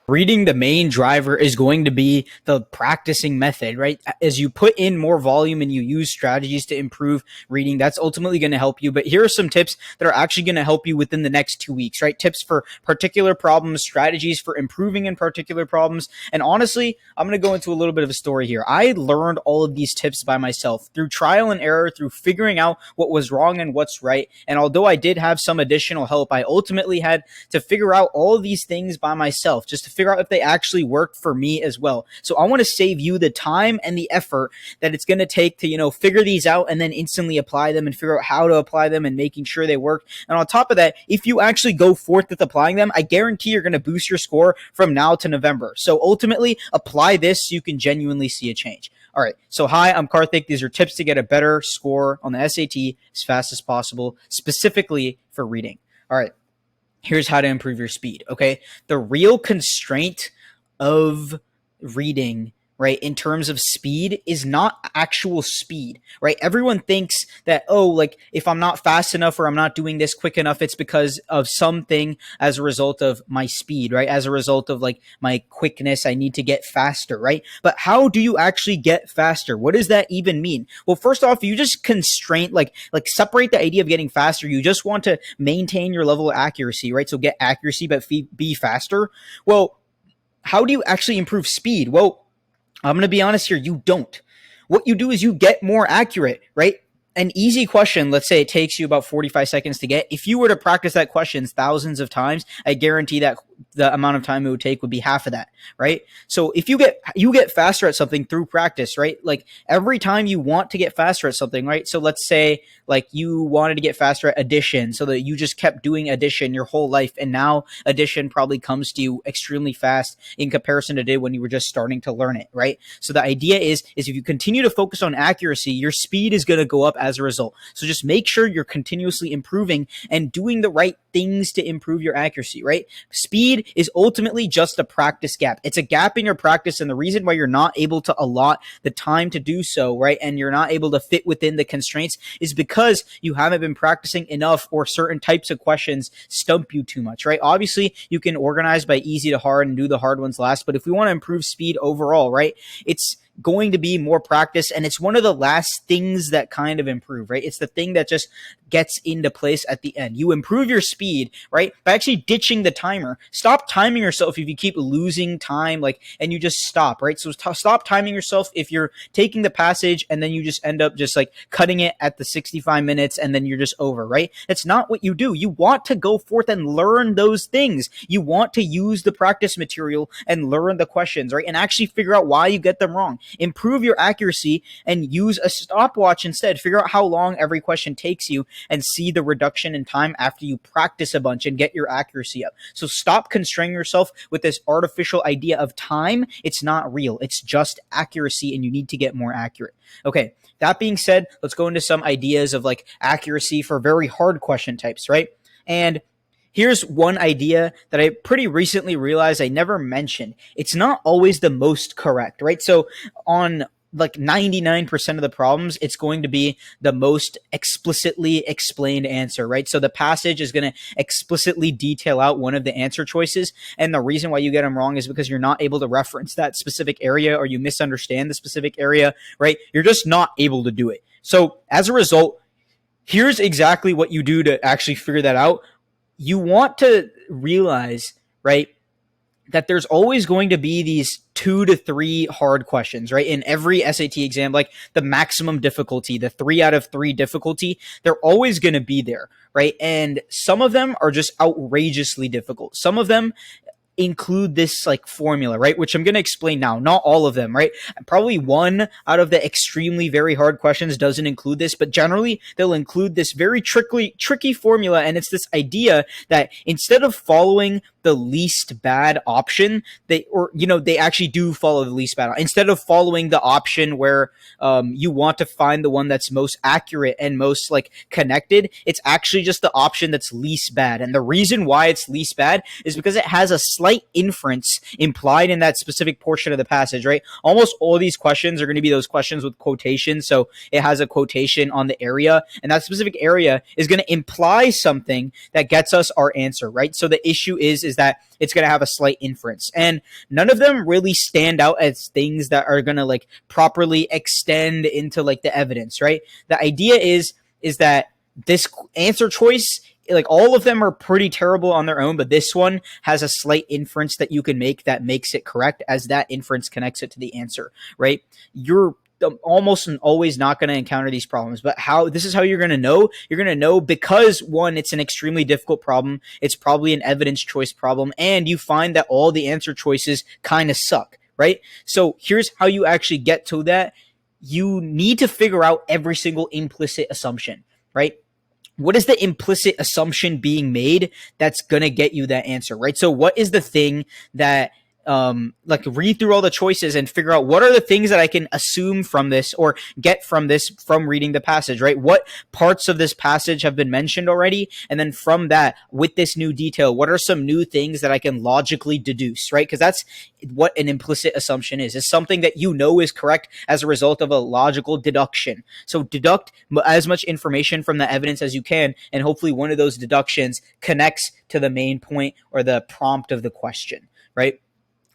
Reading, the main driver is going to be the practicing method, right? As you put in more volume and you use strategies to improve reading, that's ultimately going to help you. But here are some tips that are actually going to help you within the next 2 weeks, right? Tips for particular problems, strategies for improving in particular problems. And honestly, I'm going to go into a little bit of a story here. I learned all of these tips by myself through trial and error, through figuring out what was wrong and what's right. And although I did have some additional help, I ultimately had to figure out all of these things by myself just to figure out if they actually worked for me as well. So I want to save you the time and the effort that it's going to take to, figure these out and then instantly apply them and figure out how to apply them and making sure they work. And on top of that, if you actually go forth with applying them, I guarantee you're going to boost your score from now to November. So ultimately, apply this so you can genuinely see a change. All right. So hi, I'm Karthik. These are tips to get a better score on the SAT as fast as possible, specifically for reading. All right. Here's how to improve your speed, okay? The real constraint of reading, right, in terms of speed is not actual speed, right? Everyone thinks that, if I'm not fast enough or I'm not doing this quick enough, it's because of something as a result of my speed, right? As a result of my quickness, I need to get faster, right? But how do you actually get faster? What does that even mean? Well, first off, you just constrain, separate the idea of getting faster. You just want to maintain your level of accuracy, right? So get accuracy, but be faster. Well, how do you actually improve speed? Well, I'm going to be honest here. You don't. What you do is you get more accurate, right? An easy question, let's say it takes you about 45 seconds to get. If you were to practice that question thousands of times, I guarantee that the amount of time it would take would be half of that, right? So if you get faster at something through practice, right? Like every time you want to get faster at something, right? So let's say you wanted to get faster at addition so that you just kept doing addition your whole life. And now addition probably comes to you extremely fast in comparison to did when you were just starting to learn it, right? So the idea is if you continue to focus on accuracy, your speed is going to go up as a result. So just make sure you're continuously improving and doing the right things to improve your accuracy, right? Speed is ultimately just a practice gap. It's a gap in your practice, and the reason why you're not able to allot the time to do so, right, and you're not able to fit within the constraints is because you haven't been practicing enough, or certain types of questions stump you too much, right? Obviously, you can organize by easy to hard and do the hard ones last, but if we want to improve speed overall, right, it's going to be more practice, and it's one of the last things that kind of improve, right? It's the thing that just gets into place at the end. You improve your speed, right, by actually ditching the timer. Stop timing yourself if you keep losing time, and you just stop, right? So stop timing yourself if you're taking the passage and then you just end up just cutting it at the 65 minutes and then you're just over, right? That's not what you do. You want to go forth and learn those things. You want to use the practice material and learn the questions, right? And actually figure out why you get them wrong. Improve your accuracy and use a stopwatch instead. Figure out how long every question takes you and see the reduction in time after you practice a bunch and get your accuracy up. So stop constraining yourself with this artificial idea of time. It's not real. It's just accuracy, and you need to get more accurate. Okay, that being said, let's go into some ideas of accuracy for very hard question types, right? And here's one idea that I pretty recently realized I never mentioned. It's not always the most correct, right? So on 99% of the problems, it's going to be the most explicitly explained answer, right? So the passage is going to explicitly detail out one of the answer choices. And the reason why you get them wrong is because you're not able to reference that specific area, or you misunderstand the specific area, right? You're just not able to do it. So as a result, here's exactly what you do to actually figure that out. You want to realize, right, that there's always going to be these 2 to 3 hard questions, right? In every SAT exam, the maximum difficulty, the 3 out of 3 difficulty, they're always going to be there, right? And some of them are just outrageously difficult. Some of them include this formula, right? Which I'm going to explain now. Not all of them, right? Probably one out of the extremely very hard questions doesn't include this, but generally they'll include this very tricky formula. And it's this idea that instead of following the least bad option, they actually do follow the least bad. Instead of following the option where you want to find the one that's most accurate and most connected, it's actually just the option that's least bad. And the reason why it's least bad is because it has a slight inference implied in that specific portion of the passage, right? Almost all these questions are going to be those questions with quotations. So it has a quotation on the area, and that specific area is going to imply something that gets us our answer, right? So the issue is that it's going to have a slight inference, and none of them really stand out as things that are going to like properly extend into like the evidence, right? The idea is that this answer choice, like all of them are pretty terrible on their own, but this one has a slight inference that you can make that makes it correct, as that inference connects it to the answer, right? You're almost always not going to encounter these problems, but this is how you're going to know. You're going to know because, one, it's an extremely difficult problem. It's probably an evidence choice problem, and you find that all the answer choices kind of suck, right? So here's how you actually get to that. You need to figure out every single implicit assumption, right? What is the implicit assumption being made that's going to get you that answer, right? So what is the thing that like read through all the choices and figure out what are the things that I can assume from this or get from this from reading the passage, right? What parts of this passage have been mentioned already? And then from that, with this new detail, what are some new things that I can logically deduce, right? Because that's what an implicit assumption is something that you know is correct as a result of a logical deduction. So deduct as much information from the evidence as you can, and hopefully one of those deductions connects to the main point or the prompt of the question, right?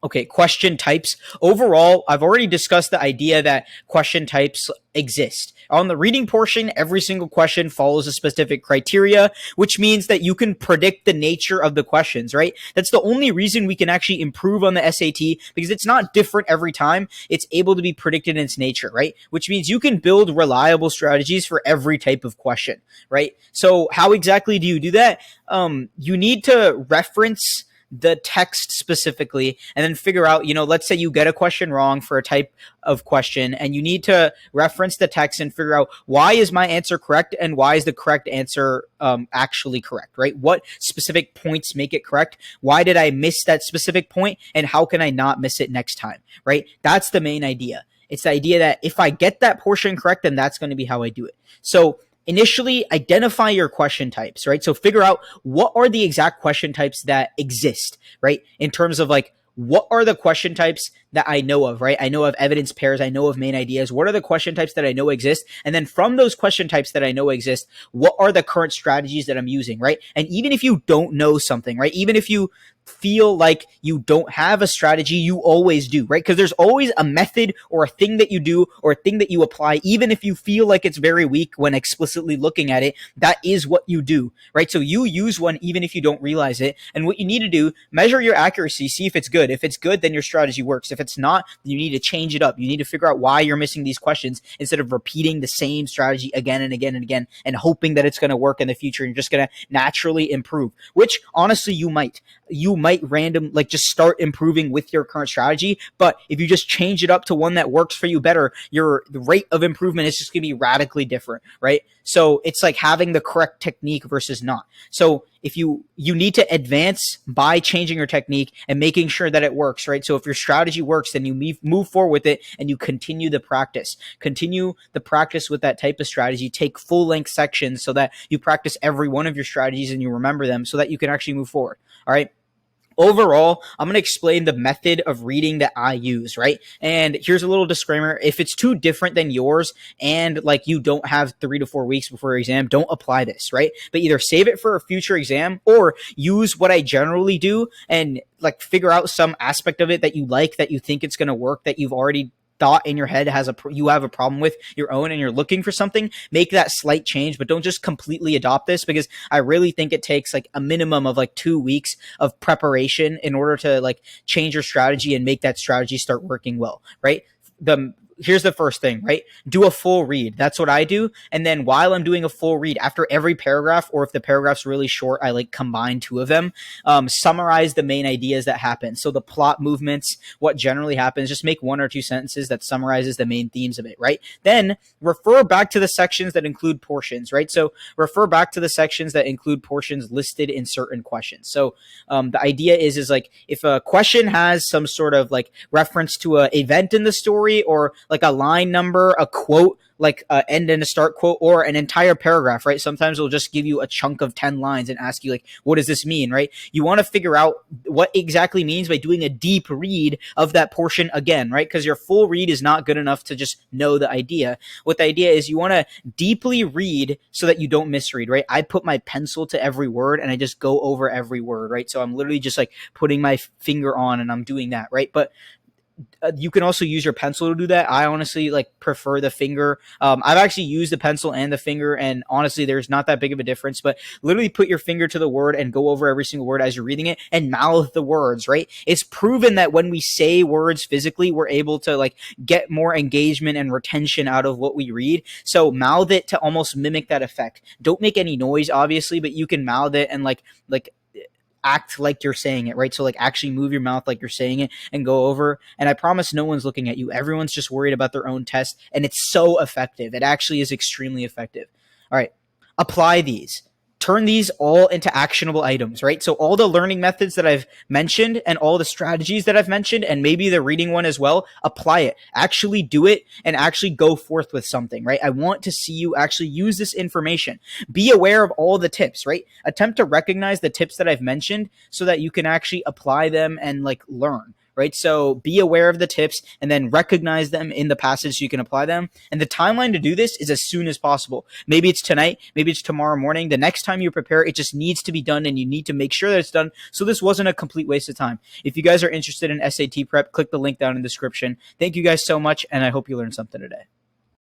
Okay, question types. Overall, I've already discussed the idea that question types exist. On the reading portion, every single question follows a specific criteria, which means that you can predict the nature of the questions, right? That's the only reason we can actually improve on the SAT, because it's not different every time. It's able to be predicted in its nature, right? Which means you can build reliable strategies for every type of question, right? So how exactly do you do that? You need to reference the text specifically and then figure out, let's say you get a question wrong for a type of question, and you need to reference the text and figure out, why is my answer correct and why is the correct answer actually correct, right? What specific points make it correct? Why did I miss that specific point, and how can I not miss it next time, right? That's the main idea. It's the idea that if I get that portion correct, then that's going to be how I do it. So initially, identify your question types, right? So figure out what are the exact question types that exist, right? In terms of like, what are the question types that I know of, right? I know of evidence pairs. I know of main ideas. What are the question types that I know exist? And then from those question types that I know exist, what are the current strategies that I'm using, right? And even if you don't know something, right? Even if you feel like you don't have a strategy, you always do, right? Because there's always a method or a thing that you do or a thing that you apply, even if you feel like it's very weak when explicitly looking at it. That is what you do, right? So you use one even if you don't realize it. And what you need to do, measure your accuracy, see if it's good. If it's good, then your strategy works. If it's not, then you need to change it up. You need to figure out why you're missing these questions instead of repeating the same strategy again and again and again and hoping that it's going to work in the future and you're just going to naturally improve, which honestly you might just start improving with your current strategy. But if you just change it up to one that works for you better, the rate of improvement is just going to be radically different, right? So it's like having the correct technique versus not. So if you need to advance by changing your technique and making sure that it works, right? So if your strategy works, then you move forward with it and you continue the practice. Continue the practice with that type of strategy. Take full length sections so that you practice every one of your strategies and you remember them so that you can actually move forward. All right. Overall, I'm going to explain the method of reading that I use, right? And here's a little disclaimer. If it's too different than yours and like you don't have 3 to 4 weeks before your exam, don't apply this, right? But either save it for a future exam or use what I generally do and like figure out some aspect of it that you like, that you think it's going to work, that you've already thought in your head you have a problem with your own and you're looking for something. Make that slight change, but don't just completely adopt this, because I really think it takes like a minimum of like 2 weeks of preparation in order to like change your strategy and make that strategy start working well, right? Here's the first thing, right? Do a full read. That's what I do. And then while I'm doing a full read, after every paragraph, or if the paragraph's really short, I like combine 2 of them, summarize the main ideas that happen. So the plot movements, what generally happens, just make 1 or 2 sentences that summarizes the main themes of it, right? Then refer back to the sections that include portions, right? So refer back to the sections that include portions listed in certain questions. So the idea is like if a question has some sort of like reference to an event in the story, or like a line number, a quote, like end and a start quote, or an entire paragraph, right? Sometimes it'll just give you a chunk of 10 lines and ask you, like, what does this mean, right? You want to figure out what exactly means by doing a deep read of that portion again, right? Because your full read is not good enough to just know the idea. What the idea is, you want to deeply read so that you don't misread, right? I put my pencil to every word and I just go over every word, right? So I'm literally just like putting my finger on and I'm doing that, right? But you can also use your pencil to do that. I honestly like prefer the finger. I've actually used the pencil and the finger, and honestly, there's not that big of a difference. But literally, put your finger to the word and go over every single word as you're reading it, and mouth the words. Right? It's proven that when we say words physically, we're able to like get more engagement and retention out of what we read. So mouth it to almost mimic that effect. Don't make any noise, obviously, but you can mouth it and like act like you're saying it, right? So like actually move your mouth like you're saying it and go over. And I promise no one's looking at you. Everyone's just worried about their own test. And it's so effective. It actually is extremely effective. All right. Apply these. Turn these all into actionable items, right? So all the learning methods that I've mentioned and all the strategies that I've mentioned, and maybe the reading one as well, apply it. Actually do it and actually go forth with something, right? I want to see you actually use this information. Be aware of all the tips, right? Attempt to recognize the tips that I've mentioned so that you can actually apply them and like learn. Right. So be aware of the tips and then recognize them in the passage so you can apply them. And the timeline to do this is as soon as possible. Maybe it's tonight. Maybe it's tomorrow morning. The next time you prepare, it just needs to be done and you need to make sure that it's done. So this wasn't a complete waste of time. If you guys are interested in SAT prep, click the link down in the description. Thank you guys so much. And I hope you learned something today.